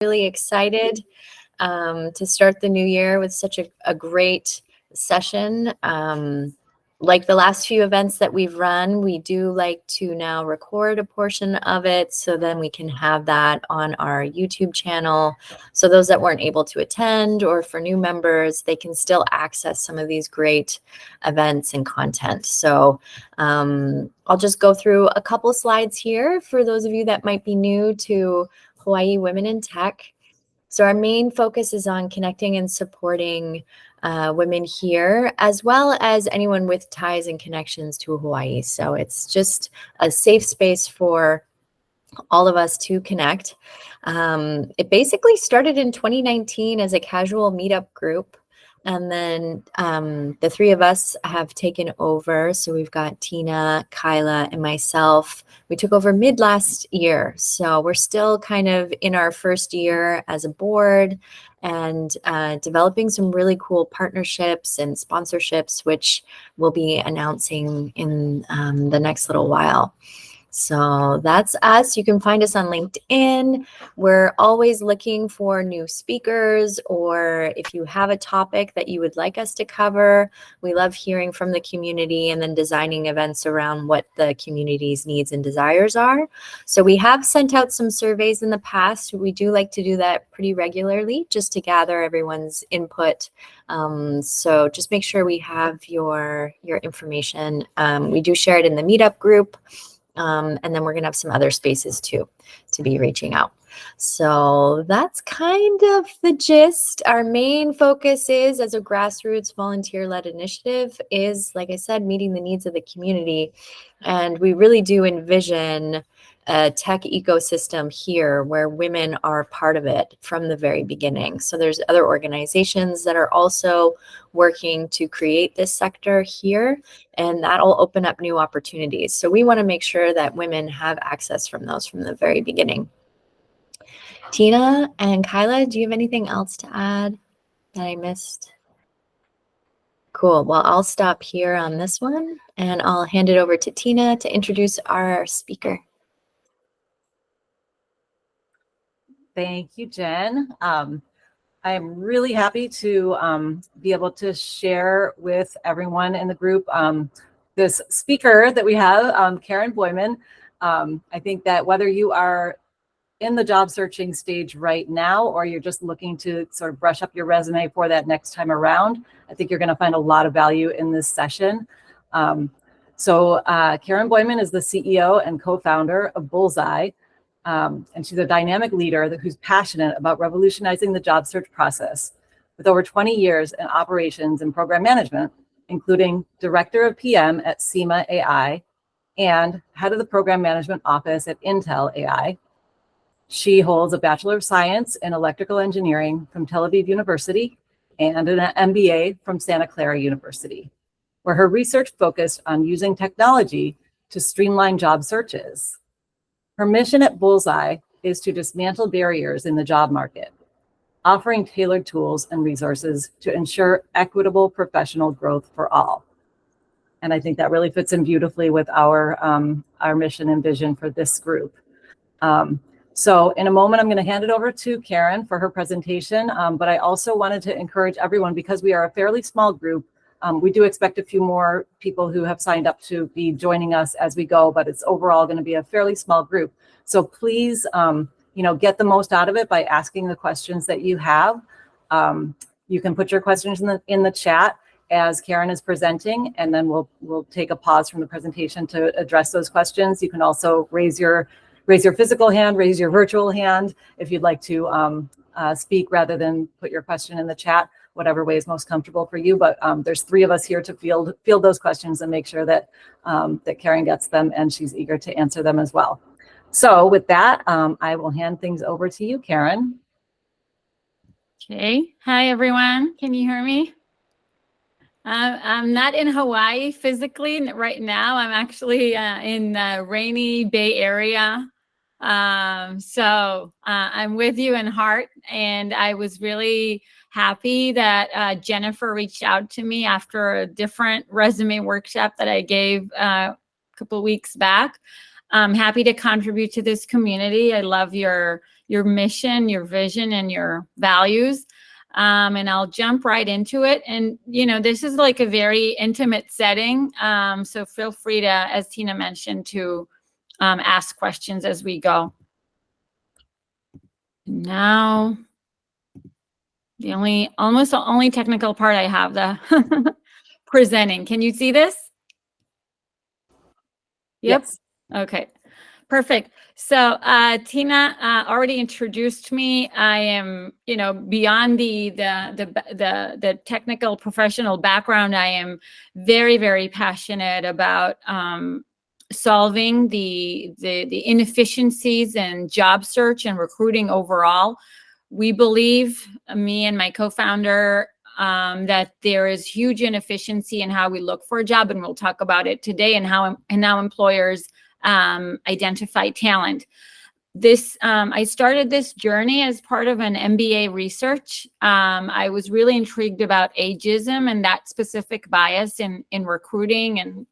Really excited to start the new year with such a great session. Like the last few events that we've run, we do like to now record a portion of it so then we can have that on our YouTube channel. So those that weren't able to attend, or for new members, they can still access some of these great events and content. So I'll just go through a couple slides here for those of you that might be new to Hawaii Women in Tech. So our main focus is on connecting and supporting women here, as well as anyone with ties and connections to Hawaii. So it's just a safe space for all of us to connect. It basically started in 2019 as a casual meetup group. And then the three of us have taken over. So we've got Tina, Kyla, and myself. We took over mid last year. So we're still kind of in our first year as a board and developing some really cool partnerships and sponsorships, which we'll be announcing in the next little while. So that's us. You can find us on LinkedIn. We're always looking for new speakers, or if you have a topic that you would like us to cover, we love hearing from the community and then designing events around what the community's needs and desires are. So we have sent out some surveys in the past. We do like to do that pretty regularly just to gather everyone's input. So just make sure we have your information. We do share it in the meetup group. And then we're going to have some other spaces too to be reaching out. So that's kind of the gist. Our main focus is, as a grassroots volunteer-led initiative, is, like I said, meeting the needs of the community. And we really do envision a tech ecosystem here where women are part of it from the very beginning. So there's other organizations that are also working to create this sector here, and that'll open up new opportunities. So we want to make sure that women have access from those from the very beginning. Tina and Kyla, do you have anything else to add that I missed? Cool. Well, I'll stop here on this one, and I'll hand it over to Tina to introduce our speaker. Thank you, Jen. I am really happy to be able to share with everyone in the group this speaker that we have, Keren Boiman. I think that whether you are in the job searching stage right now, or you're just looking to sort of brush up your resume for that next time around, I think you're going to find a lot of value in this session. Keren Boiman is the CEO and co-founder of Bullseye. And she's a dynamic leader who's passionate about revolutionizing the job search process, with over 20 years in operations and program management, including director of PM at Sima.AI and head of the program management office at Tel.AI. She holds a Bachelor of Science in Electrical Engineering from Tel Aviv University and an MBA from Santa Clara University, where her research focused on using technology to streamline job searches. Her mission at Bullseye is to dismantle barriers in the job market, offering tailored tools and resources to ensure equitable professional growth for all. And I think that really fits in beautifully with our mission and vision for this group. So in a moment, I'm going to hand it over to Keren for her presentation. But I also wanted to encourage everyone, because we are a fairly small group, we do expect a few more people who have signed up to be joining us as we go, but it's overall going to be a fairly small group. So please, get the most out of it by asking the questions that you have. You can put your questions in the chat as Keren is presenting, and then we'll take a pause from the presentation to address those questions. You can also raise your physical hand, raise your virtual hand if you'd like to speak rather than put your question in the chat, whatever way is most comfortable for you. But there's three of us here to field those questions and make sure that that Keren gets them, and she's eager to answer them as well. So with that, I will hand things over to you, Keren. Okay. Hi, everyone. Can you hear me? I'm not in Hawaii physically right now. I'm actually in the rainy Bay Area. So I'm with you in heart, and I was really happy that Jennifer reached out to me after a different resume workshop that I gave a couple of weeks back. I'm happy to contribute to this community. I love your your mission, your vision, and your values. And I'll jump right into it. And, this is like a very intimate setting. So feel free to, as Tina mentioned, to ask questions as we go. Now, almost the only technical part I have, the presenting. Can you see this? Yep. Yes. Okay. Perfect. So Tina already introduced me. I am, beyond the technical professional background, I am very, very passionate about solving the inefficiencies in job search and recruiting overall. We believe, me and my co-founder, that there is huge inefficiency in how we look for a job, and we'll talk about it today, and how employers identify talent. I started this journey as part of an MBA research. I was really intrigued about ageism and that specific bias in recruiting, and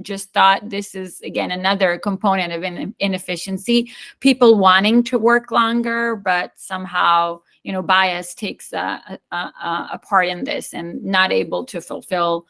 just thought this is, again, another component of inefficiency. People wanting to work longer, but somehow, bias takes a part in this, and not able to fulfill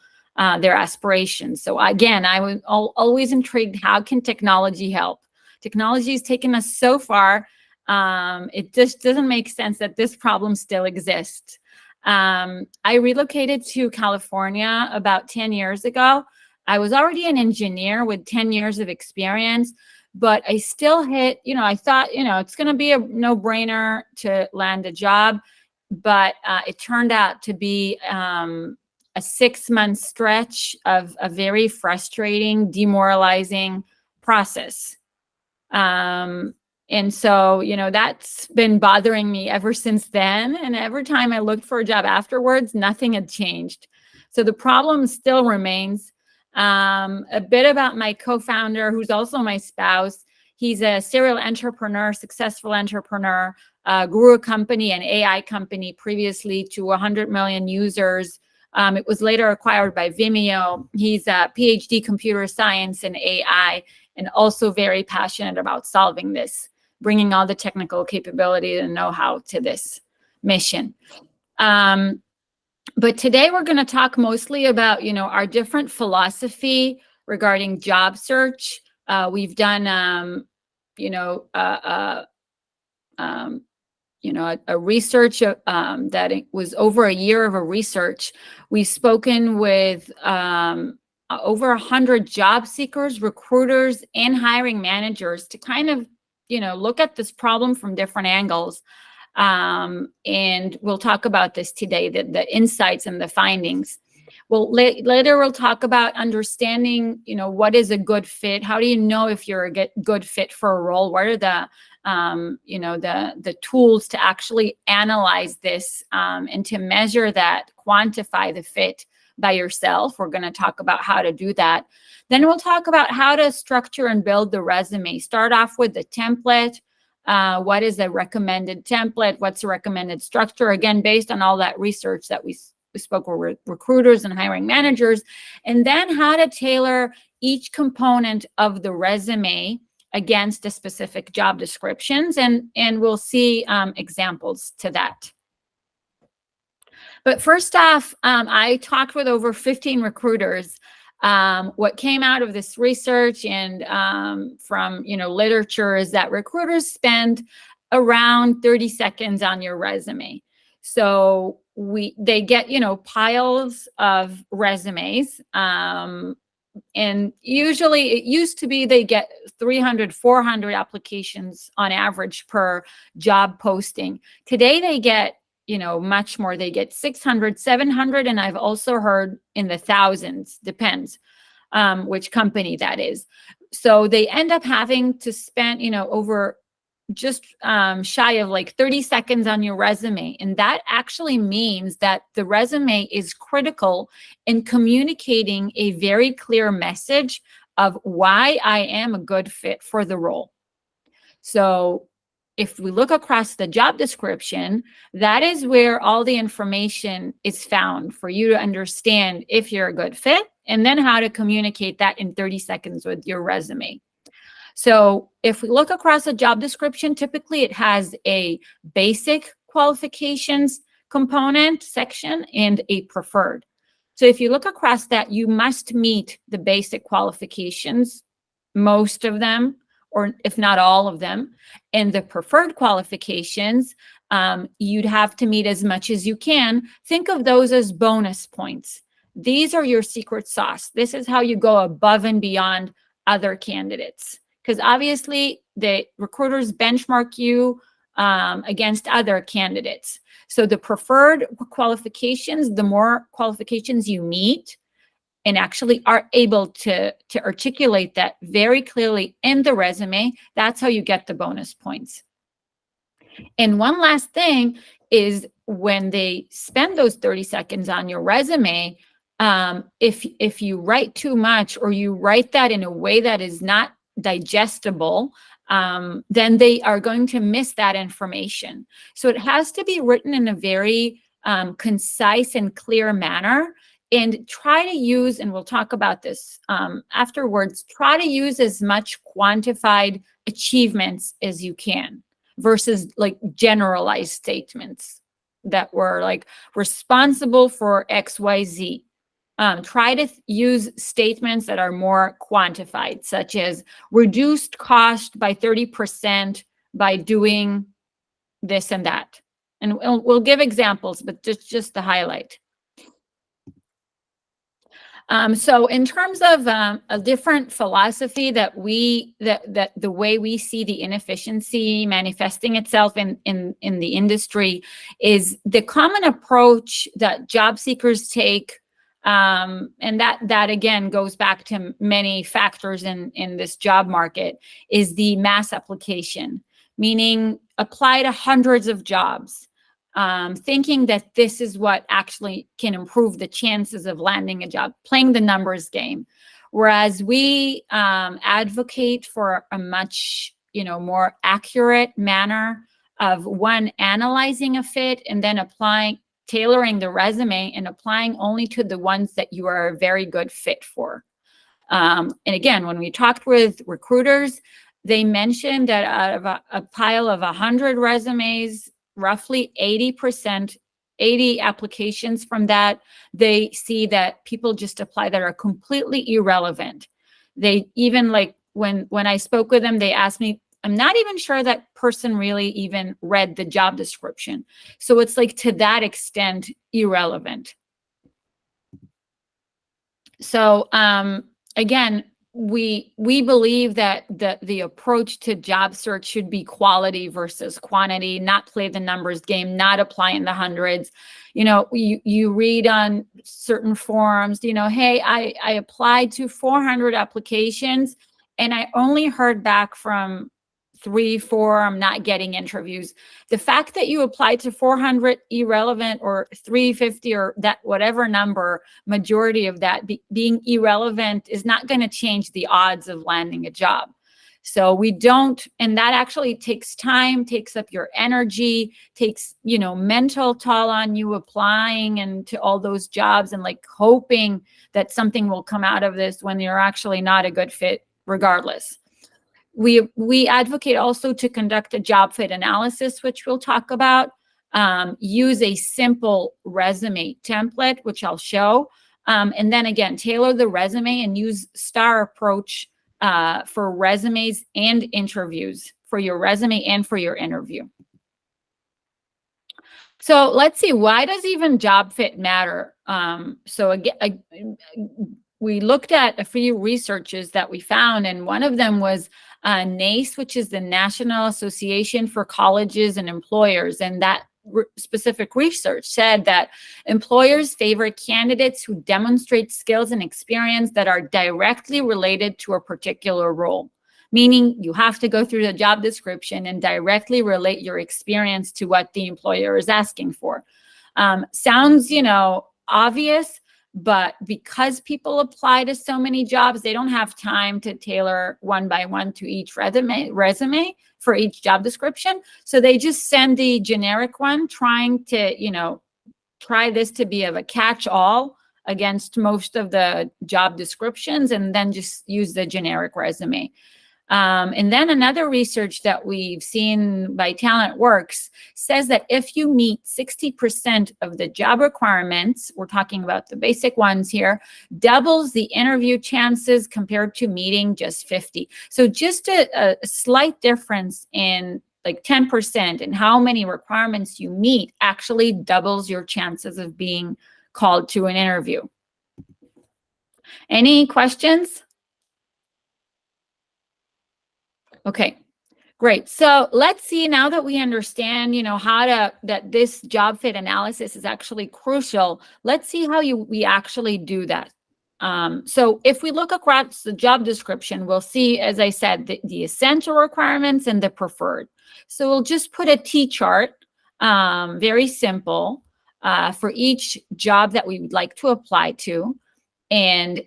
their aspirations. So again, I was always intrigued, how can technology help? Technology has taken us so far. It just doesn't make sense that this problem still exists. I relocated to California about 10 years ago. I was already an engineer with 10 years of experience, but I still I thought, it's going to be a no-brainer to land a job. But it turned out to be a 6-month stretch of a very frustrating, demoralizing process. And so, that's been bothering me ever since then. And every time I looked for a job afterwards, nothing had changed. So the problem still remains. A bit about my co-founder, who's also my spouse. He's a serial entrepreneur, successful entrepreneur, grew a company, an AI company, previously to 100 million users. It was later acquired by Vimeo. He's a PhD computer science and AI, and also very passionate about solving this, bringing all the technical capability and know-how to this mission. But today we're going to talk mostly about, our different philosophy regarding job search. We've done, a research that it was over a year of a research. We've spoken with over 100 job seekers, recruiters, and hiring managers to kind of, look at this problem from different angles. And we'll talk about this today, the insights and the findings. Well, later we'll talk about understanding, what is a good fit? How do you know if you're a good fit for a role? What are the tools to actually analyze this and to measure that, quantify the fit by yourself? We're going to talk about how to do that. Then we'll talk about how to structure and build the resume. Start off with the template. What is a recommended template? What's a recommended structure? Again, based on all that research that we spoke with recruiters and hiring managers. And then how to tailor each component of the resume against a specific job descriptions. And we'll see examples to that. But first off, I talked with over 15 recruiters. What came out of this research and from literature is that recruiters spend around 30 seconds on your resume. So they get piles of resumes, and usually it used to be they get 300, 400 applications on average per job posting. Today they get much more. They get 600, 700, and I've also heard in the thousands, depends which company that is. So they end up having to spend, over just shy of like 30 seconds on your resume. And that actually means that the resume is critical in communicating a very clear message of why I am a good fit for the role. So if we look across the job description, that is where all the information is found for you to understand if you're a good fit, and then how to communicate that in 30 seconds with your resume. So if we look across a job description, typically it has a basic qualifications component section and a preferred. So if you look across that, you must meet the basic qualifications, most of them, or if not all of them. And the preferred qualifications, you'd have to meet as much as you can. Think of those as bonus points. These are your secret sauce. This is how you go above and beyond other candidates. Because obviously the recruiters benchmark you against other candidates. So the preferred qualifications, the more qualifications you meet and actually are able to articulate that very clearly in the resume, that's how you get the bonus points. And one last thing is when they spend those 30 seconds on your resume, if you write too much or you write that in a way that is not digestible, then they are going to miss that information. So it has to be written in a very concise and clear manner, and try to use, and we'll talk about this afterwards, try to use as much quantified achievements as you can versus like generalized statements that were like responsible for XYZ. Try to use statements that are more quantified, such as reduced cost by 30% by doing this and that. And we'll give examples, but just to highlight. So in terms of a different philosophy that the way we see the inefficiency manifesting itself in the industry is the common approach that job seekers take. And that again goes back to many factors in this job market, is the mass application, meaning apply to hundreds of jobs, thinking that this is what actually can improve the chances of landing a job, playing the numbers game. Whereas we advocate for a much more accurate manner of one, analyzing a fit and then tailoring the resume and applying only to the ones that you are a very good fit for. And again, when we talked with recruiters, they mentioned that out of a pile of 100 resumes, roughly 80 applications from that, they see that people just apply that are completely irrelevant. They even, like, when I spoke with them, they asked me, I'm not even sure that person really even read the job description. So it's like, to that extent, irrelevant. So again, we believe that the approach to job search should be quality versus quantity, not play the numbers game, not apply in the hundreds. You read on certain forums, hey, I applied to 400 applications and I only heard back from 3, 4, I'm not getting interviews. The fact that you applied to 400 irrelevant or 350 or that whatever number, majority of that being irrelevant is not going to change the odds of landing a job. So we don't, and that actually takes time, takes up your energy, takes, mental toll on you applying and to all those jobs and like hoping that something will come out of this when you're actually not a good fit regardless. We advocate also to conduct a job fit analysis, which we'll talk about, use a simple resume template, which I'll show, and then again, tailor the resume and use STAR approach for resumes and interviews, for your resume and for your interview. So let's see, why does even job fit matter? So again, we looked at a few researches that we found, and one of them was NACE, which is the National Association for Colleges and Employers. And that specific research said that employers favor candidates who demonstrate skills and experience that are directly related to a particular role. Meaning you have to go through the job description and directly relate your experience to what the employer is asking for. Sounds, obvious, but because people apply to so many jobs, they don't have time to tailor one by one to each resume for each job description. So they just send the generic one, trying to, try this to be of a catch-all against most of the job descriptions, and then just use the generic resume. And then another research that we've seen by Talent Works says that if you meet 60% of the job requirements, we're talking about the basic ones here, doubles the interview chances compared to meeting just 50. So just a slight difference in like 10% in how many requirements you meet actually doubles your chances of being called to an interview. Any questions? Okay, great. So let's see, now that we understand, that this job fit analysis is actually crucial, let's see how we actually do that. So if we look across the job description, we'll see, as I said, the essential requirements and the preferred. So we'll just put a T-chart, very simple, for each job that we would like to apply to. And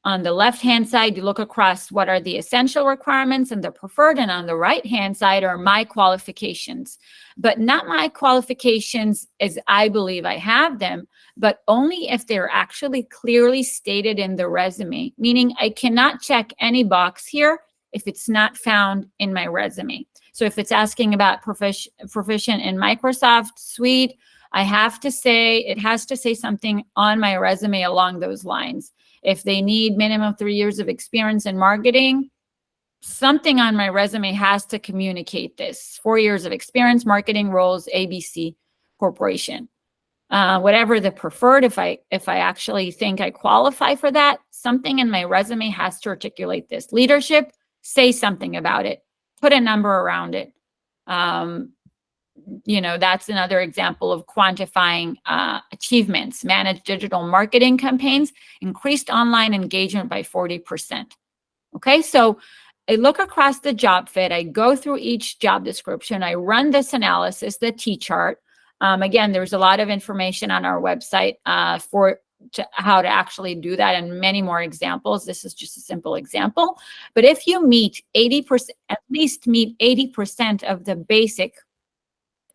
on the left-hand side, you look across what are the essential requirements and the preferred, and on the right-hand side are my qualifications. But not my qualifications as I believe I have them, but only if they're actually clearly stated in the resume, meaning I cannot check any box here if it's not found in my resume. So if it's asking about proficient in Microsoft Suite, it has to say something on my resume along those lines. If they need minimum 3 years of experience in marketing, something on my resume has to communicate this. 4 years of experience, marketing roles, ABC corporation. Whatever the preferred, if I actually think I qualify for that, something in my resume has to articulate this. Leadership, say something about it. Put a number around it. That's another example of quantifying achievements. Manage digital marketing campaigns, increased online engagement by 40%. Okay, so I look across the job fit, I go through each job description, I run this analysis, the T-chart. Again, there's a lot of information on our website how to actually do that, and many more examples. This is just a simple example. But if you meet 80%, at least meet 80% of the basic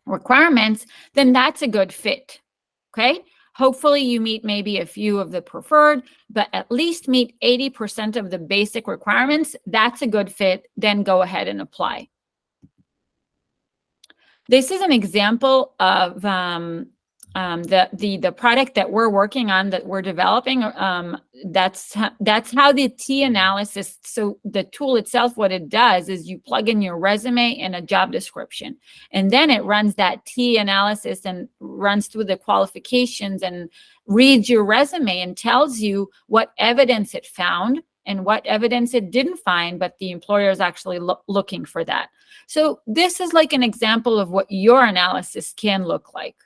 requirements, then that's a good fit. Okay. Hopefully you meet maybe a few of the preferred, but at least meet 80% of the basic requirements. That's a good fit. Then go ahead and apply. This is an example of the product that we're working on, that we're developing. That's how the T analysis. So the tool itself, what it does is you plug in your resume and a job description, and then it runs that T analysis and runs through the qualifications and reads your resume and tells you what evidence it found and what evidence it didn't find, but the employer is actually looking for that. So this is like an example of what your analysis can look like.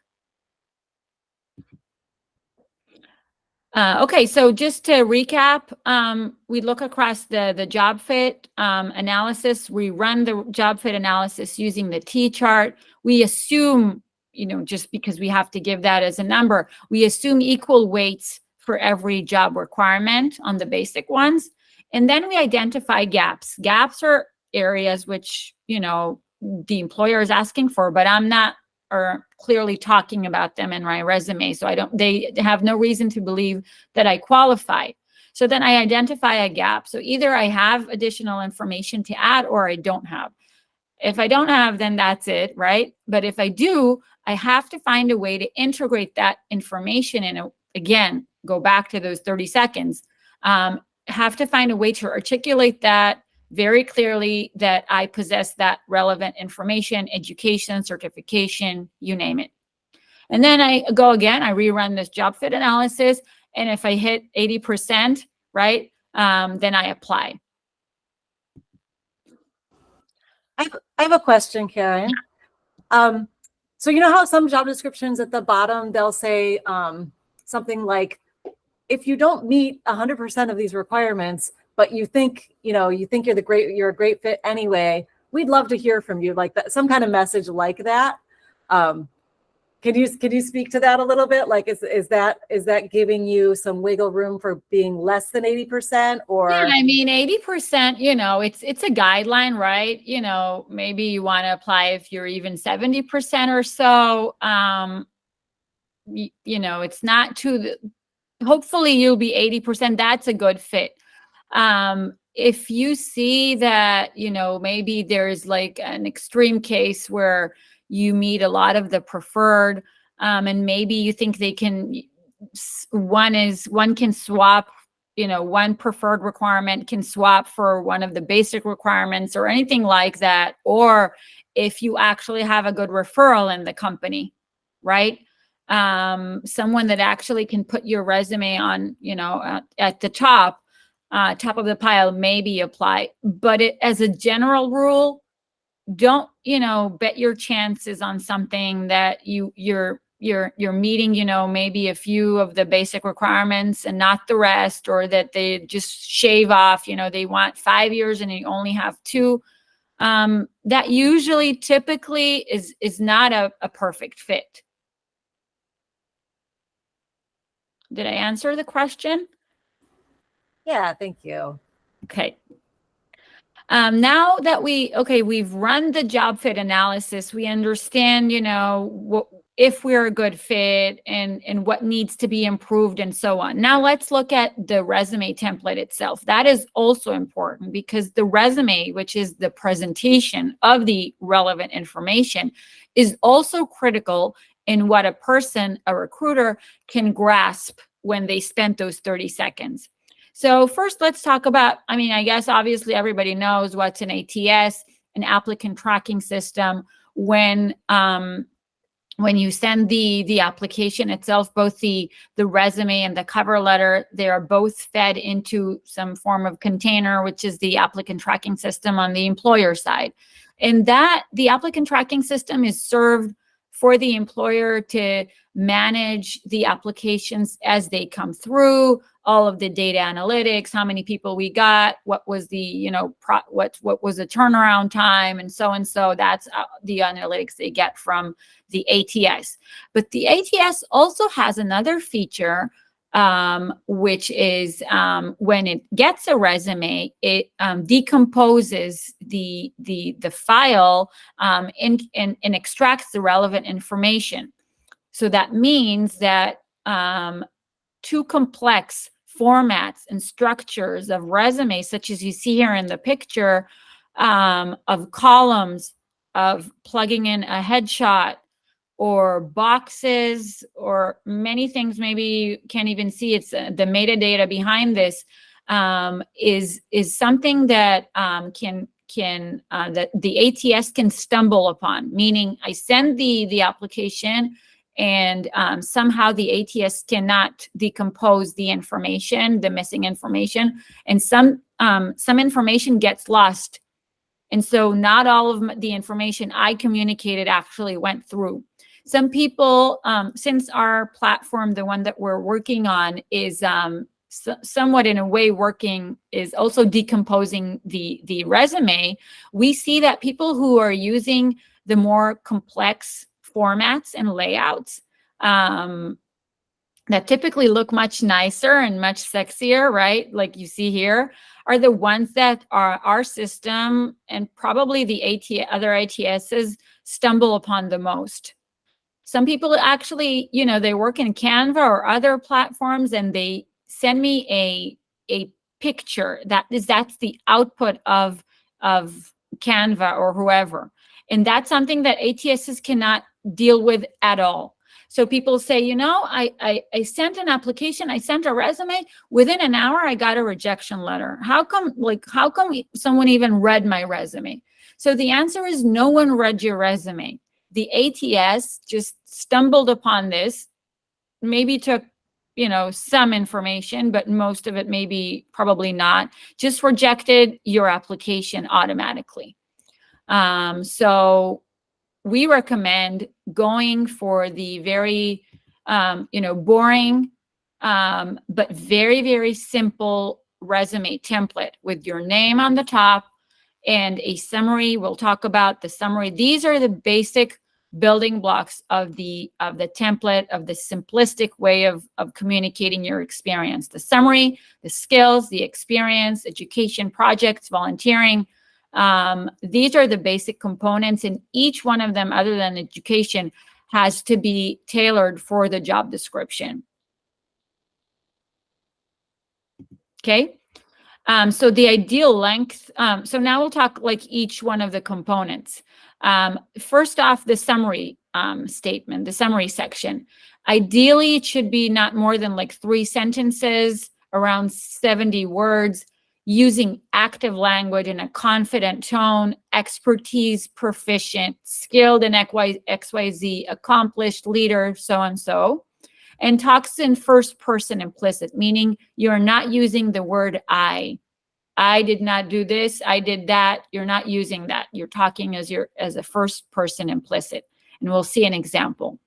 Okay, so just to recap, we look across the job fit analysis. We run the job fit analysis using the T-chart. We assume, just because we have to give that as a number, we assume equal weights for every job requirement on the basic ones. And then we identify gaps. Gaps are areas which, the employer is asking for, but I'm not clearly talking about them in my resume. So they have no reason to believe that I qualify. So then I identify a gap. So either I have additional information to add or I don't have. If I don't have, then that's it, right? But if I do, I have to find a way to integrate that information and again, go back to those 30 seconds. Have to find a way to articulate that very clearly, that I possess that relevant information, education, certification, you name it. And then I go again, I rerun this job fit analysis. And if I hit 80%, right, then I apply. I have a question, Keren. So you know how some job descriptions at the bottom, they'll say something like, if you don't meet 100% of these requirements, but you think you're a great fit anyway, we'd love to hear from you, like that, some kind of message like that. Can you speak to that a little bit? Like, is that giving you some wiggle room for being less than 80%? Or yeah, I mean, 80%, it's a guideline, right? Maybe you want to apply if you're even 70% or so. It's not hopefully you'll be 80%. That's a good fit. if you see that, maybe there's like an extreme case where you meet a lot of the preferred, and maybe you think one can swap, one preferred requirement can swap for one of the basic requirements or anything like that. Or if you actually have a good referral in the company, right? Someone that actually can put your resume on, at the top of the pile, maybe apply. But as a general rule, don't, bet your chances on something that you're meeting, maybe a few of the basic requirements and not the rest, or that they just shave off, they want 5 years and you only have 2. That usually typically is not a perfect fit. Did I answer the question? Yeah, thank you. Okay. Now that we've run the job fit analysis, we understand, if we're a good fit and what needs to be improved and so on. Now let's look at the resume template itself. That is also important, because the resume, which is the presentation of the relevant information, is also critical in what a recruiter can grasp when they spent those 30 seconds. So first, let's talk about, I guess obviously everybody knows what's an ATS, an applicant tracking system. When you send the application itself, both the resume and the cover letter, they are both fed into some form of container, which is the applicant tracking system on the employer side. And that the applicant tracking system is served for the employer to manage the applications as they come through, all of the data analytics, how many people we got, what was the, what was the turnaround time, and so. That's the analytics they get from the ATS. But the ATS also has another feature, which is when it gets a resume, it decomposes the file and extracts the relevant information. So that means that too complex formats and structures of resumes, such as you see here in the picture, of columns, of plugging in a headshot, or boxes, or many things maybe you can't even see. It's the metadata behind this, is something that that the ATS can stumble upon. Meaning, I send the application, and somehow the ATS cannot decompose the information, the missing information, and some information gets lost. And so not all of the information I communicated actually went through. Some people, since our platform, the one that we're working on, is somewhat in a way is also decomposing the resume, we see that people who are using the more complex formats and layouts that typically look much nicer and much sexier, right? Like you see here, are the ones that our system and probably the other ATSs stumble upon the most. Some people actually, they work in Canva or other platforms, and they send me a picture that's the output of Canva or whoever. And that's something that ATSs cannot deal with at all. So people say, I sent an application, I sent a resume, within an hour, I got a rejection letter. How come someone even read my resume? So the answer is no one read your resume. The ATS just stumbled upon this, maybe took, some information, but most of it probably not, just rejected your application automatically. So we recommend going for the very, boring, but very, very simple resume template with your name on the top and a summary. We'll talk about the summary. These are the basic building blocks of the template, of the simplistic way of communicating your experience. The summary, the skills, the experience, education, projects, volunteering. These are the basic components, and each one of them, other than education, has to be tailored for the job description. Okay. So the ideal length, so now we'll talk like each one of the components. First off, the summary statement, the summary section. Ideally, it should be not more than like 3 sentences, around 70 words, using active language in a confident tone, expertise, proficient, skilled in XYZ, accomplished, leader, so and so. And talks in first person implicit, meaning you're not using the word I. I did not do this, I did that. You're not using that. You're talking as a first person implicit. And we'll see an example.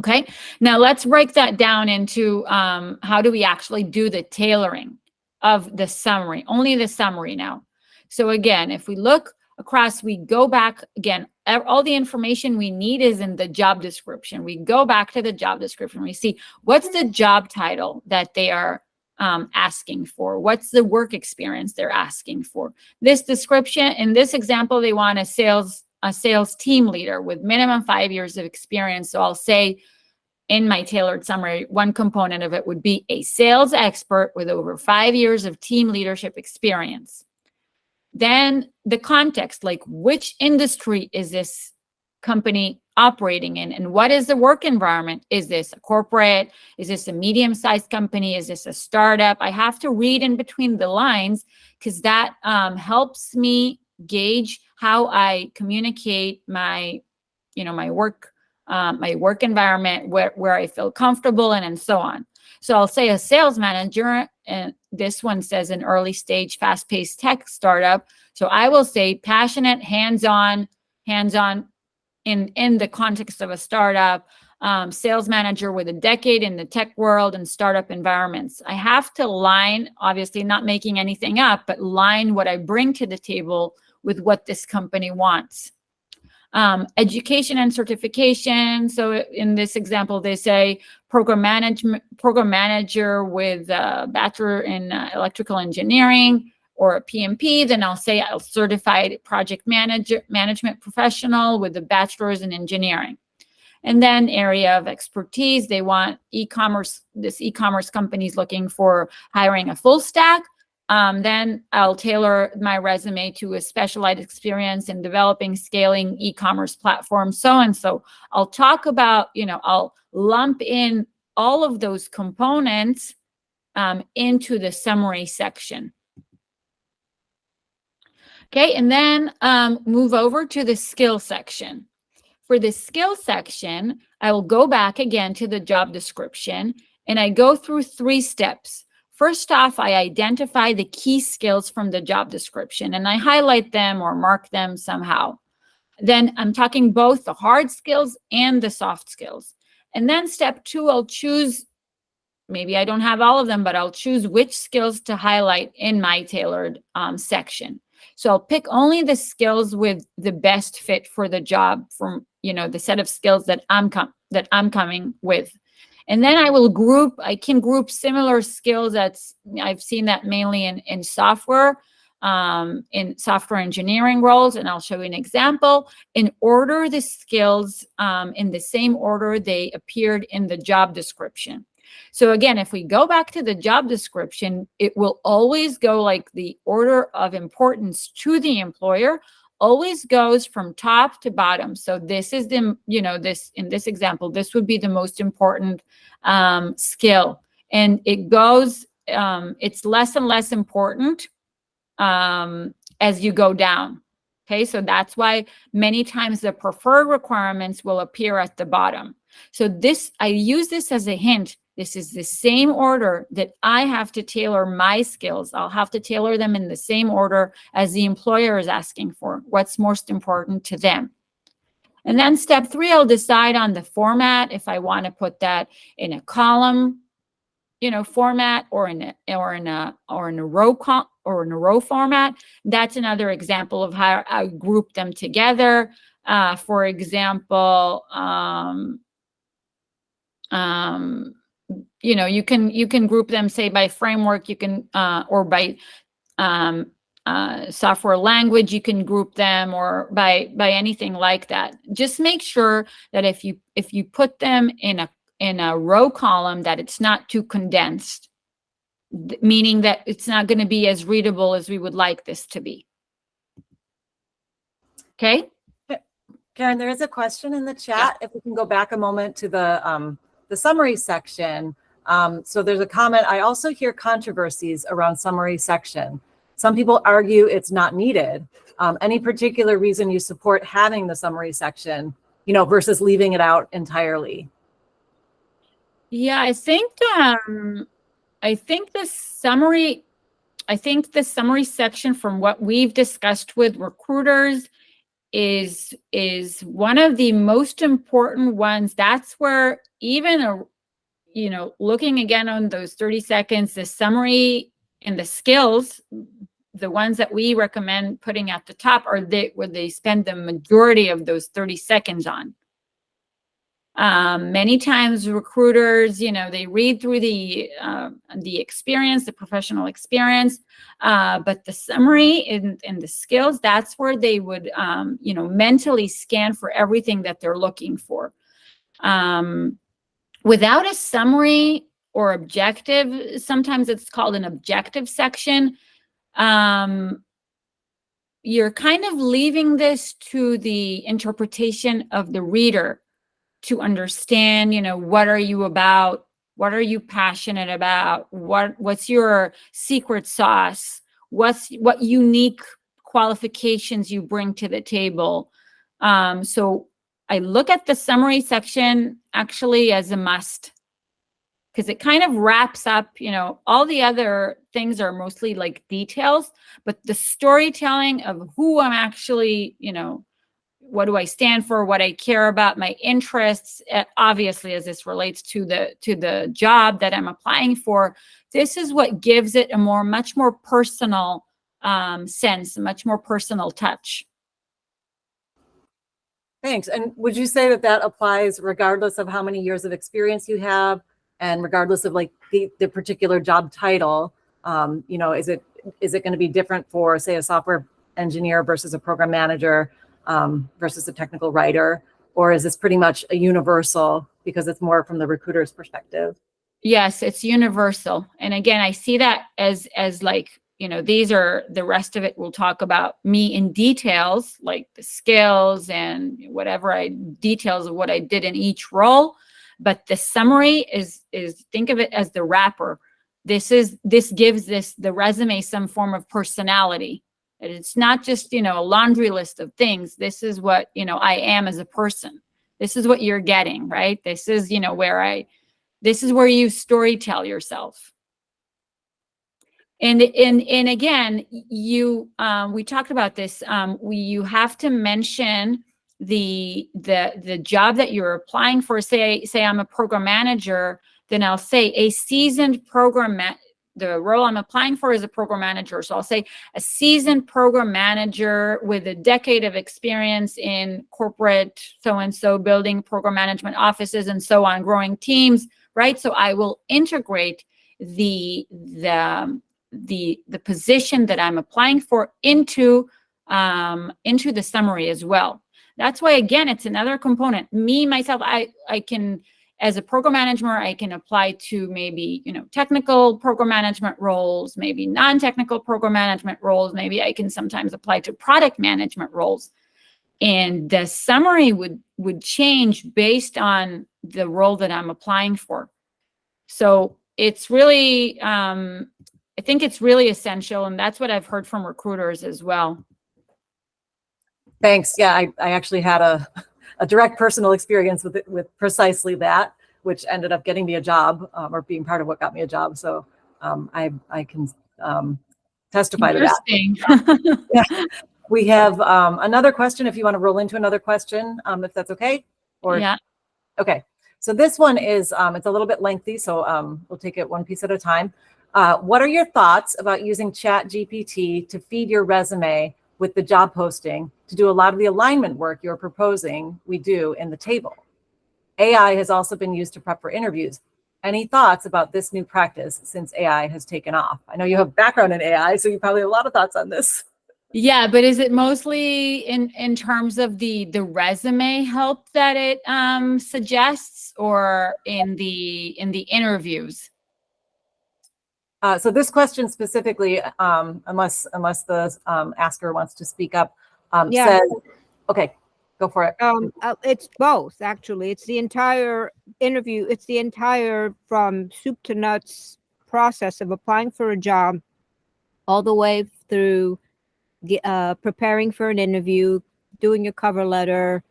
Okay, now let's break that down into how do we actually do the tailoring of the summary, only the summary now. So again, if we look across, we go back again, all the information we need is in the job description. We go back to the job description. We see what's the job title that they are asking for. What's the work experience they're asking for? This description, in this example, they want a sales team leader with minimum 5 years of experience. So I'll say in my tailored summary, one component of it would be a sales expert with over 5 years of team leadership experience. Then the context, like which industry is this company operating in, and what is the work environment? Is this a corporate? Is this a medium-sized company? Is this a startup? I have to read in between the lines because that helps me gauge how I communicate my work environment, where I feel comfortable and so on. So I'll say a sales manager, and this one says an early stage, fast-paced tech startup. So I will say passionate, hands-on in the context of a startup, sales manager with a decade in the tech world and startup environments. I have to line, obviously not making anything up, but line what I bring to the table with what this company wants. Education and certification. So in this example, they say program manager with a bachelor in electrical engineering or a PMP. Then I'll say a certified project management professional with a bachelor's in engineering. And then area of expertise, they want e-commerce. This e-commerce company is looking for hiring a full stack. Then I'll tailor my resume to a specialized experience in developing, scaling e-commerce platforms, so and so. I'll talk about, I'll lump in all of those components into the summary section. Okay, and then move over to the skill section. For the skill section, I will go back again to the job description, and I go through 3 steps. First off, I identify the key skills from the job description, and I highlight them or mark them somehow. Then I'm talking both the hard skills and the soft skills. And then step 2, I'll choose, maybe I don't have all of them, but I'll choose which skills to highlight in my tailored section. So I'll pick only the skills with the best fit for the job from, the set of skills that I'm coming with. And then I can group similar skills. I've seen that mainly in software engineering roles. And I'll show you an example. And order the skills in the same order they appeared in the job description. So again, if we go back to the job description, it will always go like the order of importance to the employer always goes from top to bottom. So this is in this example, this would be the most important skill. And it goes, it's less and less important as you go down. Okay, so that's why many times the preferred requirements will appear at the bottom. So I use this as a hint. This is the same order that I have to tailor my skills. I'll have to tailor them in the same order as the employer is asking for, what's most important to them. And then step 3, I'll decide on the format, if I want to put that in a column, format, or in a row format. That's another example of how I group them together. For example, you can group them, say, by framework, you can or by software language, you can group them, or by anything like that. Just make sure that if you put them in a row column, that it's not too condensed. meaning that it's not going to be as readable as we would like this to be. Okay. Karen, there is a question in the chat. If we can go back a moment to the summary section. So there's a comment. I also hear controversies around summary section. Some people argue it's not needed. Any particular reason you support having the summary section, versus leaving it out entirely? Yeah, I think the summary section, from what we've discussed with recruiters, is one of the most important ones. That's where even looking again on those 30 seconds, the summary and the skills, the ones that we recommend putting at the top, are where they spend the majority of those 30 seconds on. Many times recruiters, they read through the experience, the professional experience, but the summary and the skills, that's where they would, mentally scan for everything that they're looking for. Without a summary or objective, sometimes it's called an objective section, you're kind of leaving this to the interpretation of the reader to understand, what are you about? What are you passionate about? What's your secret sauce? What unique qualifications you bring to the table? So I look at the summary section actually as a must, because it kind of wraps up, all the other things are mostly like details, but the storytelling of who I'm actually, what do I stand for, what I care about, my interests, obviously, as this relates to the job that I'm applying for, this is what gives it a much more personal sense, a much more personal touch. Thanks. And would you say that applies regardless of how many years of experience you have, and regardless of like the particular job title? Is it going to be different for, say, a software engineer versus a program manager, versus a technical writer? Or is this pretty much a universal because it's more from the recruiter's perspective? Yes, it's universal. And again, I see that as like, these are, the rest of it will talk about me in details, like the skills and whatever details of what I did in each role. But the summary is think of it as the wrapper. This gives the resume some form of personality. It's not just, a laundry list of things. This is what, I am as a person. This is what you're getting, right? This is, this is where you storytell yourself. And again, we talked about this. You have to mention the job that you're applying for. Say I'm a program manager, then I'll say a seasoned program the role I'm applying for is a program manager. So I'll say a seasoned program manager with a decade of experience in corporate so-and-so, building program management offices and so on, growing teams, right? So I will integrate the position that I'm applying for into the summary as well. That's why, again, it's another component. Me, myself, I can, as a program manager, I can apply to maybe, technical program management roles, maybe non-technical program management roles. Maybe I can sometimes apply to product management roles. And the summary would change based on the role that I'm applying for. So it's really, I think it's really essential. And that's what I've heard from recruiters as well. Thanks. Yeah, I actually had a direct personal experience with precisely that, which ended up getting me a job, or being part of what got me a job. So I can testify to that. Yeah. We have another question, if you want to roll into another question, if that's okay. Yeah. Okay. So this one is, it's a little bit lengthy, so we'll take it one piece at a time. What are your thoughts about using ChatGPT to feed your resume with the job posting to do a lot of the alignment work you're proposing we do in the table? AI has also been used to prep for interviews. Any thoughts about this new practice since AI has taken off? I know you have background in AI, so you probably have a lot of thoughts on this. Yeah, but is it mostly in terms of the resume help that it suggests, or in the interviews? So this question specifically, unless the asker wants to speak up, Yeah. says, okay, go for it. It's both, actually. It's the entire interview. It's the entire from soup to nuts process of applying for a job, all the way through preparing for an interview, doing your cover letter,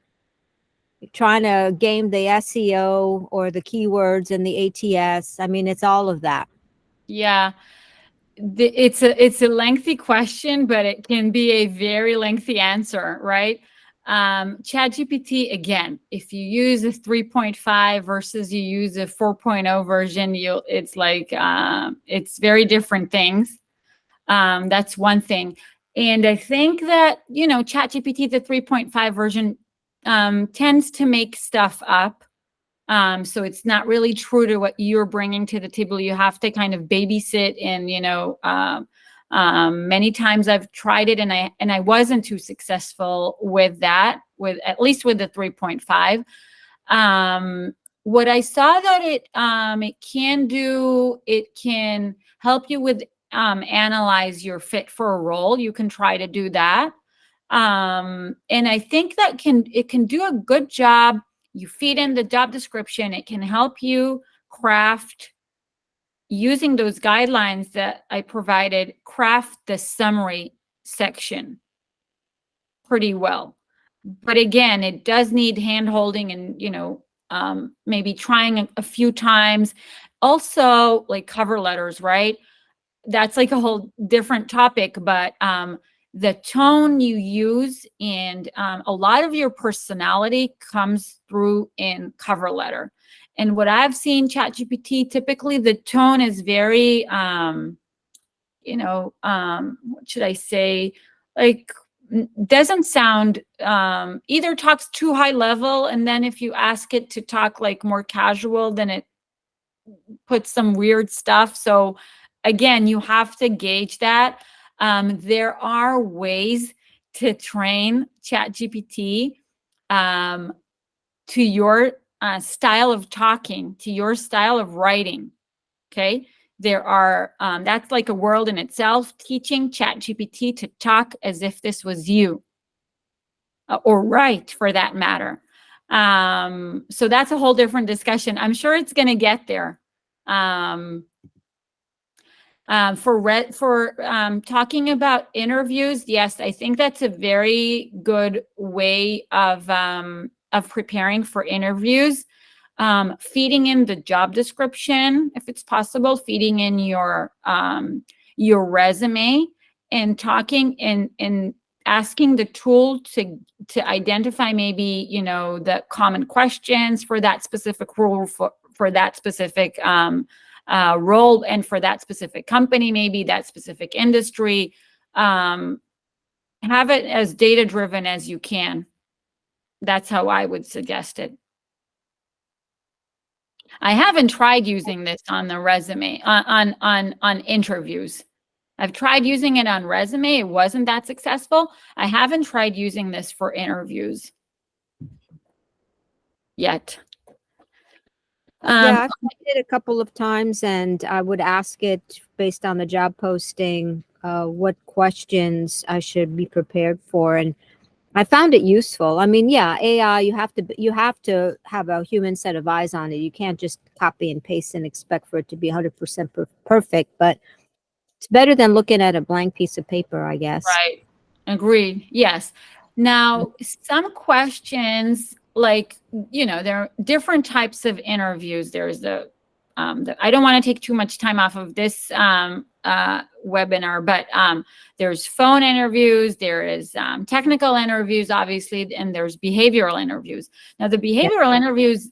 trying to game the SEO or the keywords and the ATS. I mean, it's all of that. Yeah. It's a lengthy question, but it can be a very lengthy answer, right? ChatGPT, again, if you use a 3.5 versus you use a 4.0 version, it's like it's very different things. That's one thing. And I think that, ChatGPT, the 3.5 version, tends to make stuff up. So it's not really true to what you're bringing to the table. You have to kind of babysit, and many times I've tried it and I wasn't too successful with that, at least with the 3.5. What I saw that it can do, it can help you with analyze your fit for a role. You can try to do that. And I think that it can do a good job. You feed in the job description. It can help you craft, using those guidelines that I provided, craft the summary section pretty well. But again, it does need hand-holding and, maybe trying a few times. Also, like cover letters, right? That's like a whole different topic, but the tone you use and a lot of your personality comes through in cover letter. And what I've seen ChatGPT, typically the tone is very, what should I say? Like, doesn't sound, either talks too high level, and then if you ask it to talk like more casual, then it puts some weird stuff. So again, you have to gauge that. There are ways to train ChatGPT to your style of talking, to your style of writing. Okay. There are, that's like a world in itself, teaching ChatGPT to talk as if this was you, or write for that matter. So that's a whole different discussion. I'm sure it's going to get there. For talking about interviews, yes, I think that's a very good way of preparing for interviews. Feeding in the job description, if it's possible, feeding in your resume, and talking and asking the tool to identify maybe the common questions for that specific role, for that specific role, and for that specific company, maybe that specific industry. Have it as data driven as you can. That's how I would suggest it. I haven't tried using this on the resume, on interviews. I've tried using it on resume. It wasn't that successful. I haven't tried using this for interviews yet. Yeah, I've tried it a couple of times, and I would ask it based on the job posting, what questions I should be prepared for. And I found it useful. I mean, yeah, AI, you have to have a human set of eyes on it. You can't just copy and paste and expect for it to be 100% perfect, but it's better than looking at a blank piece of paper, I guess. Right. Agreed. Yes. Now, some questions, like, there are different types of interviews. There's the I don't want to take too much time off of this webinar, but there's phone interviews, there is technical interviews, obviously, and there's behavioral interviews. Now, the behavioral interviews,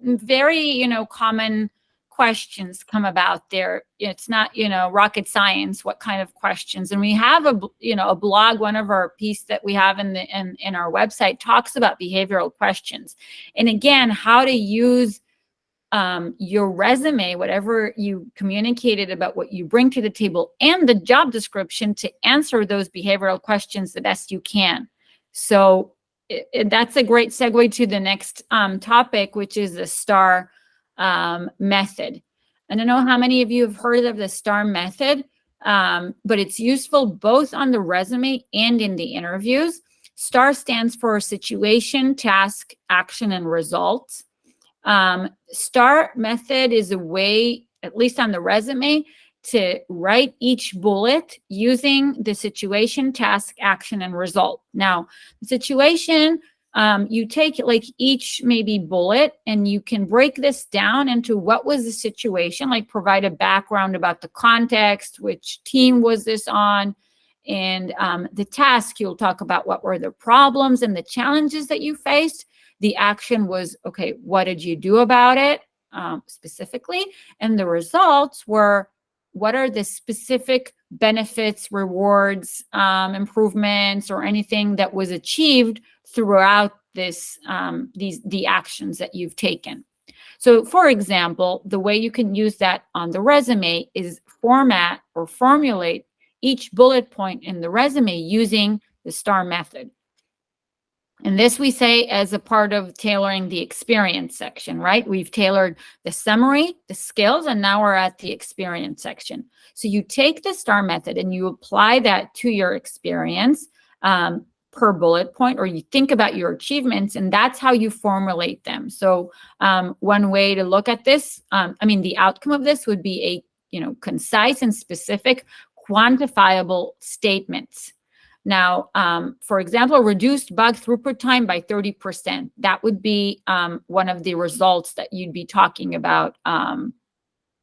very, common questions come about there. It's not, rocket science, what kind of questions. And we have a blog, one of our pieces that we have in our website talks about behavioral questions. And again, how to use your resume, whatever you communicated about what you bring to the table, and the job description to answer those behavioral questions the best you can. So that's a great segue to the next topic, which is the STAR method. I don't know how many of you have heard of the STAR method, but it's useful both on the resume and in the interviews. STAR stands for situation, task, action, and results. STAR method is a way, at least on the resume, to write each bullet using the situation, task, action, and result. Now, the situation, you take like each maybe bullet and you can break this down into what was the situation, like provide a background about the context, which team was this on, and the task, you'll talk about what were the problems and the challenges that you faced. The action was, okay, what did you do about it specifically? And the results were, what are the specific benefits, rewards, improvements, or anything that was achieved throughout this, the actions that you've taken. So for example, the way you can use that on the resume is format or formulate each bullet point in the resume using the STAR method. And this we say as a part of tailoring the experience section, right? We've tailored the summary, the skills, and now we're at the experience section. So you take the STAR method and you apply that to your experience per bullet point, or you think about your achievements, and that's how you formulate them. So one way to look at this, the outcome of this would be a concise and specific quantifiable statements. Now, for example, reduced bug throughput time by 30%. That would be one of the results that you'd be talking about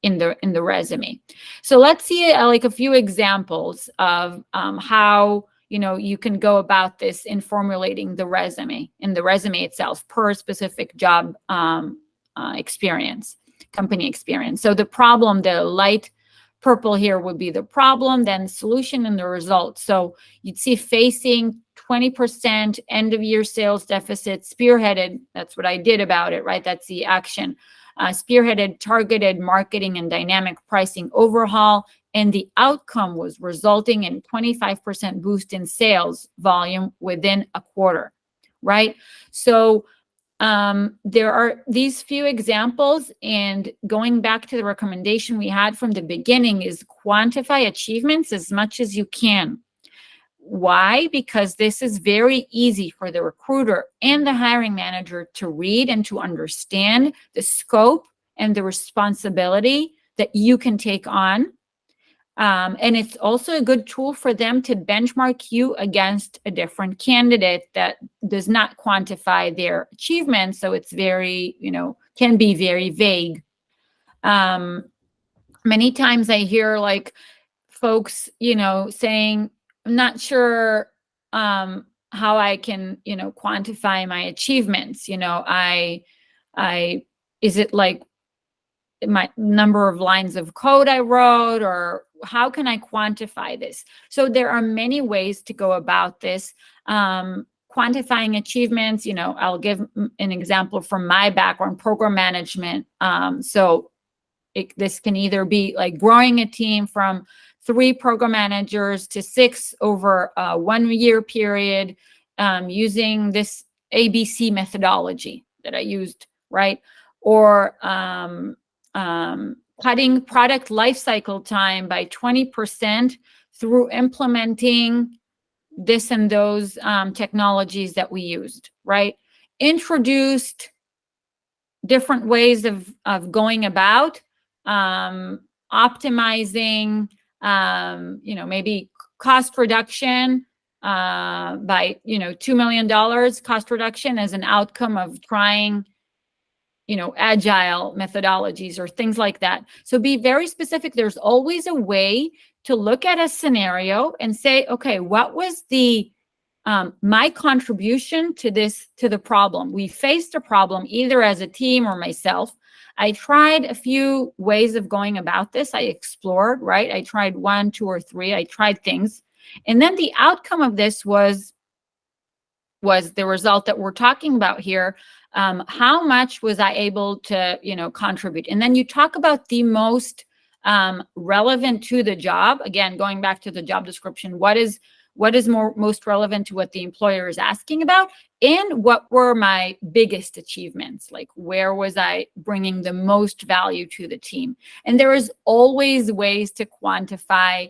in the resume. So let's see like a few examples of how you can go about this in formulating the resume itself per specific job experience, company experience. So the problem, the light purple here would be the problem, then solution and the result. So you'd see facing 20% end of year sales deficit, spearheaded, that's what I did about it, right? That's the action. Spearheaded targeted marketing and dynamic pricing overhaul, and the outcome was resulting in 25% boost in sales volume within a quarter, right? So there are these few examples, and going back to the recommendation we had from the beginning is quantify achievements as much as you can. Why? Because this is very easy for the recruiter and the hiring manager to read and to understand the scope and the responsibility that you can take on. And it's also a good tool for them to benchmark you against a different candidate that does not quantify their achievements. So it's very, can be very vague. Many times I hear like folks, saying, I'm not sure how I can, quantify my achievements. Is it like my number of lines of code I wrote, or how can I quantify this? So there are many ways to go about this. Quantifying achievements, I'll give an example from my background, program management. This can either be like growing a team from 3 program managers to 6 over a 1-year period using this ABC methodology that I used, right? Or cutting product lifecycle time by 20% through implementing this and those technologies that we used, right? Introduced different ways of going about optimizing, maybe cost reduction by, $2 million cost reduction as an outcome of trying agile methodologies or things like that. So be very specific. There's always a way to look at a scenario and say, okay, what was the my contribution to the problem? We faced a problem either as a team or myself. I tried a few ways of going about this. I explored, right? I tried 1, 2, or 3. I tried things. And then the outcome of this was the result that we're talking about here. How much was I able to, contribute? And then you talk about the most relevant to the job. Again, going back to the job description, what is what is most relevant to what the employer is asking about, and what were my biggest achievements? Like, where was I bringing the most value to the team? And there is always ways to quantify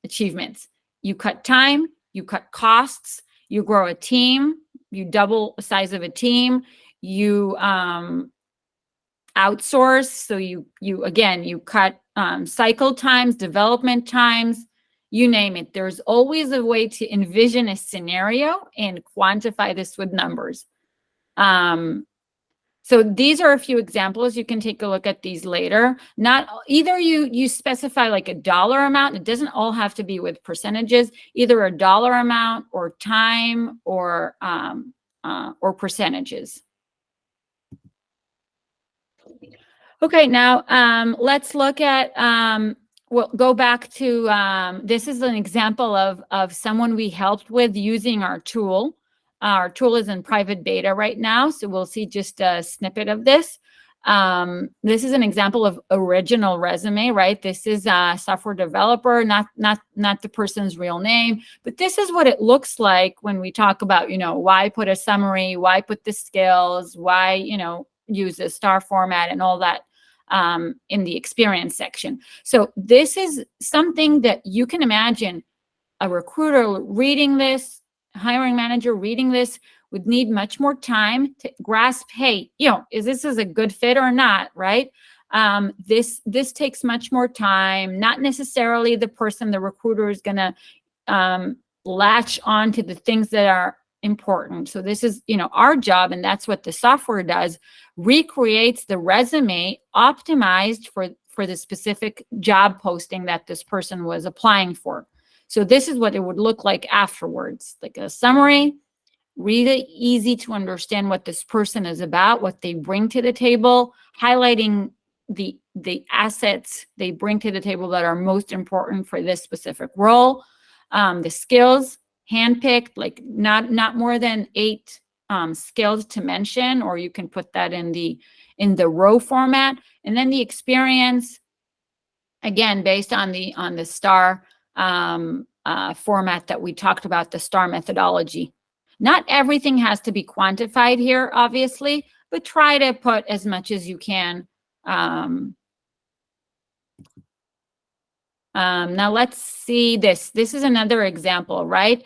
achievements. You cut time, you cut costs, you grow a team, you double the size of a team, you outsource. So you cut cycle times, development times, you name it. There's always a way to envision a scenario and quantify this with numbers. So these are a few examples. You can take a look at these later. Not either you specify like a dollar amount. It doesn't all have to be with percentages, either a dollar amount or time or percentages. Okay, now let's look at, we'll go back to, this is an example of someone we helped with using our tool. Our tool is in private beta right now, so we'll see just a snippet of this. This is an example of original resume, right? This is a software developer, not the person's real name, but this is what it looks like when we talk about, why put a summary, why put the skills, why, use a star format and all that in the experience section. So this is something that you can imagine a recruiter reading this, hiring manager reading this would need much more time to grasp, hey, is this a good fit or not, right? This takes much more time. Not necessarily the recruiter is going to latch on to the things that are important. So this is, our job, and that's what the software does, recreates the resume optimized for the specific job posting that this person was applying for. So this is what it would look like afterwards, like a summary, really easy to understand what this person is about, what they bring to the table, highlighting the assets they bring to the table that are most important for this specific role, the skills, handpicked, like not more than 8 skills to mention, or you can put that in the row format, and then the experience, again, based on the STAR format that we talked about, the STAR methodology. Not everything has to be quantified here, obviously, but try to put as much as you can. Now let's see this. This is another example, right?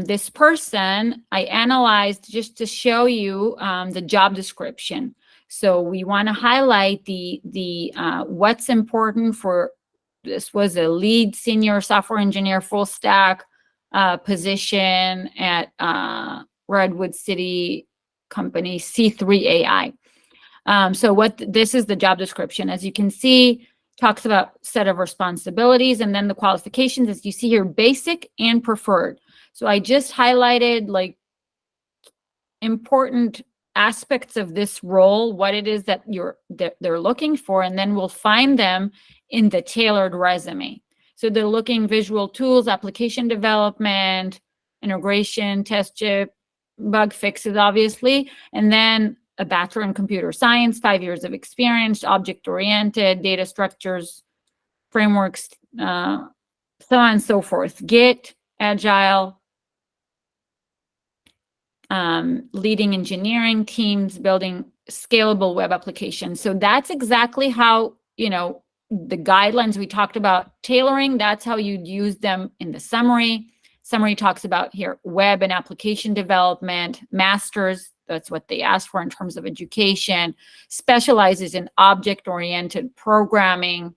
This person I analyzed just to show you the job description. So we want to highlight the what's important for. This was a lead senior software engineer, full stack position at Redwood City company C3 AI. So this is the job description. As you can see, talks about set of responsibilities, and then the qualifications, as you see here, basic and preferred. So I just highlighted like important aspects of this role, what it is that they're looking for, and then we'll find them in the tailored resume. So they're looking visual tools, application development, integration, test chip, bug fixes, obviously, and then a bachelor in computer science, 5 years of experience, object-oriented, data structures, frameworks, so on and so forth. Git, Agile, leading engineering teams, building scalable web applications. So that's exactly how, the guidelines we talked about tailoring, that's how you'd use them in the summary. Summary talks about here web and application development, masters, that's what they asked for in terms of education, specializes in object-oriented programming,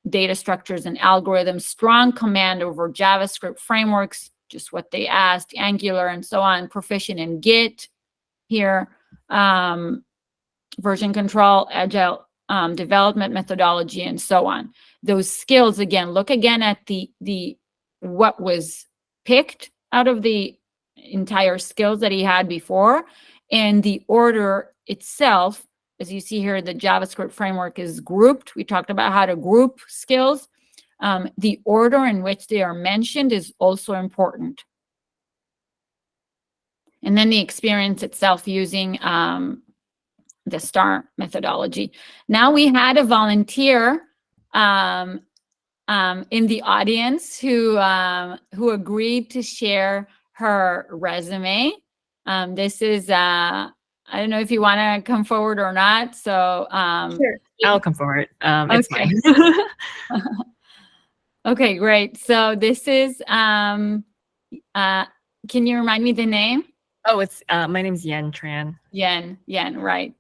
data structures and algorithms, strong command over JavaScript frameworks, just what they asked, Angular and so on, proficient in Git here, version control, agile development methodology, and so on. Those skills, again, look again at the what was picked out of the entire skills that he had before, and the order itself. As you see here, the JavaScript framework is grouped. We talked about how to group skills. The order in which they are mentioned is also important. And then the experience itself using the STAR methodology. Now we had a volunteer in the audience who agreed to share her resume. This is I don't know if you want to come forward or not. So Sure, I'll come forward. It's okay. mine. Okay, great. So this is can you remind me the name? Oh, it's my name's Yen Tran. Yen, right.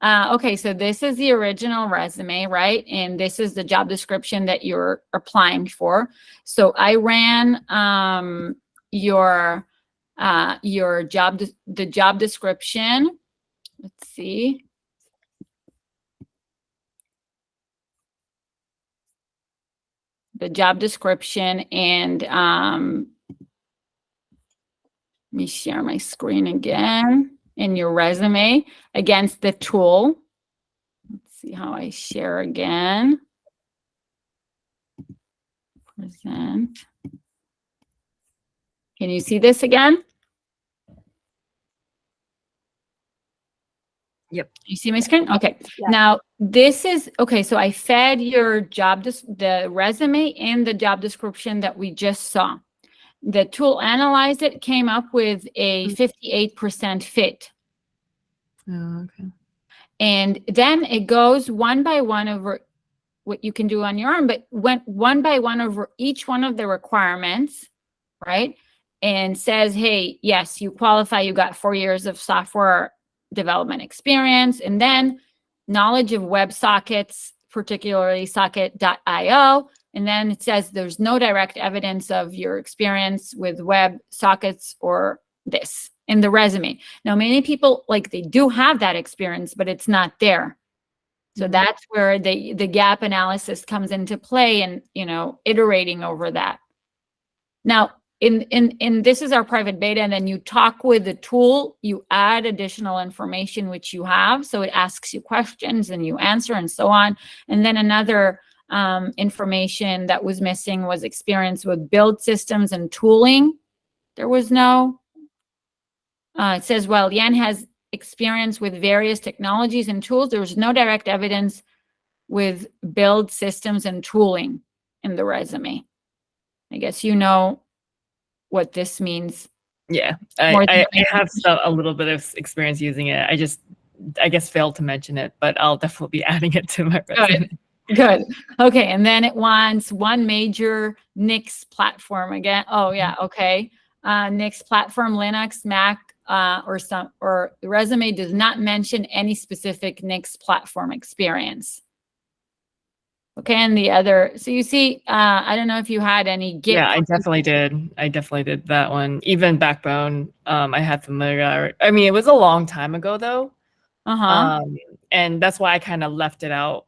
Okay, so this is the original resume, right? And this is the job description that you're applying for. So I ran your the job description. Let's see. The job description, and let me share my screen again, in your resume against the tool. Let's see how I share again. Present. Can you see this again? Yep. You see my screen? Okay. Yeah. Now this is, okay, so I fed your the resume and the job description that we just saw. The tool analyzed it, came up with a 58% fit. Oh, okay. And then it goes one by one over what you can do on your own, but went one by one over each one of the requirements, right? And says, hey, yes, you qualify, you got 4 years of software development experience, and then knowledge of WebSockets, particularly socket.io. And then it says there's no direct evidence of your experience with WebSockets or this in the resume. Now, many people, like, they do have that experience, but it's not there. So that's where the gap analysis comes into play, and, you know, iterating over that. Now, in this is our private beta, and then you talk with the tool, you add additional information which you have. So it asks you questions and you answer and so on. And then another information that was missing was experience with build systems and tooling. There was no, it says, well, Yen has experience with various technologies and tools. There was no direct evidence with build systems and tooling in the resume. I guess you know what this means. Yeah, I have a little bit of experience using it. I guess failed to mention it, but I'll definitely be adding it to my resume. Good. Okay, and then it wants one major Nix platform again. Oh yeah, okay. Nix platform, Linux, Mac, or the resume does not mention any specific Nix platform experience. Okay, and the other, so you see, I don't know if you had any Git. Yeah, I definitely did that one. Even Backbone, I had familiar. I mean, it was a long time ago though. And that's why I kind of left it out.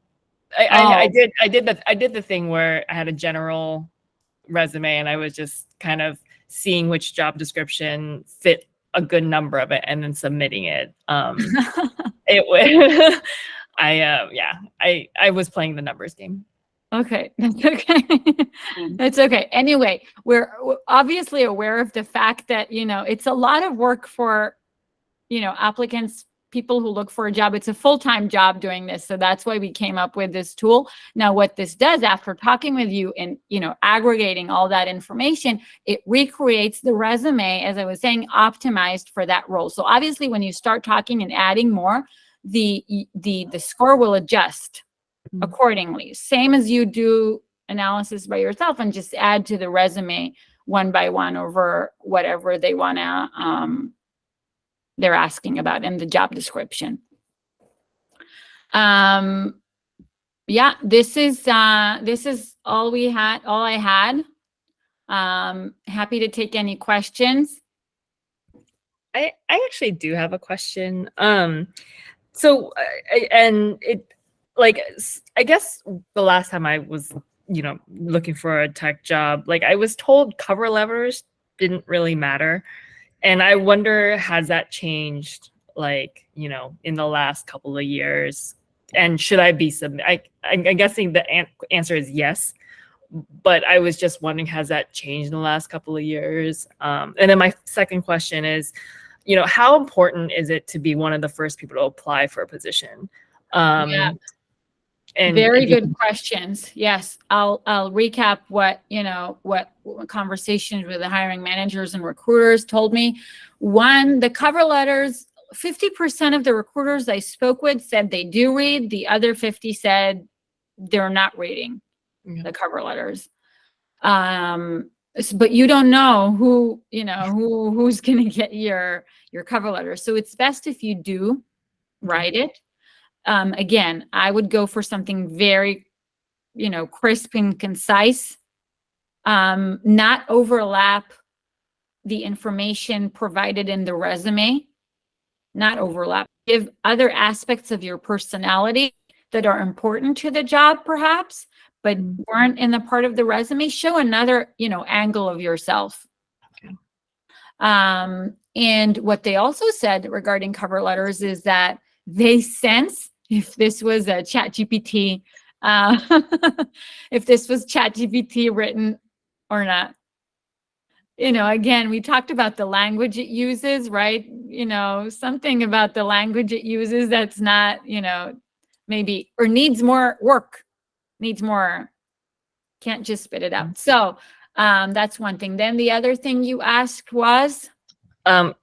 I did the thing where I had a general resume and I was just kind of seeing which job description fit a good number of it and then submitting it. It was I was playing the numbers game. Okay, that's okay. That's okay. Anyway, we're obviously aware of the fact that, you know, it's a lot of work for, you know, applicants, people who look for a job. It's a full-time job doing this. So that's why we came up with this tool. Now, what this does, after talking with you and, you know, aggregating all that information, it recreates the resume, as I was saying, optimized for that role. So obviously, when you start talking and adding more, the score will adjust accordingly. Same as you do analysis by yourself and just add to the resume one by one over whatever they want to, they're asking about in the job description. Yeah, this is all we had, all I had. Happy to take any questions. I actually do have a question. So, and it, like, I guess the last time I was, you know, looking for a tech job, like, I was told cover letters didn't really matter. And I wonder, has that changed, like, you know, in the last couple of years? And should I be I'm guessing the answer is yes. But I was just wondering, has that changed in the last couple of years? And then my second question is, you know, how important is it to be one of the first people to apply for a position? Yeah. And Very if you good questions. Yes, I'll recap what conversations with the hiring managers and recruiters told me. One, the cover letters, 50% of the recruiters I spoke with said they do read. The other 50 said they're not reading the cover letters. But you don't know who's going to get your cover letter. So it's best if you do write it. Again, I would go for something very, crisp and concise, not overlap the information provided in the resume, not overlap. Give other aspects of your personality that are important to the job, perhaps, but weren't in the part of the resume. Show another, angle of yourself. Okay. And what they also said regarding cover letters is that they sense if this was a ChatGPT, if this was ChatGPT written or not. Again, we talked about the language it uses, right? Something about the language it uses that's not, maybe, or needs more work, can't just spit it out. So that's one thing. Then the other thing you asked was? How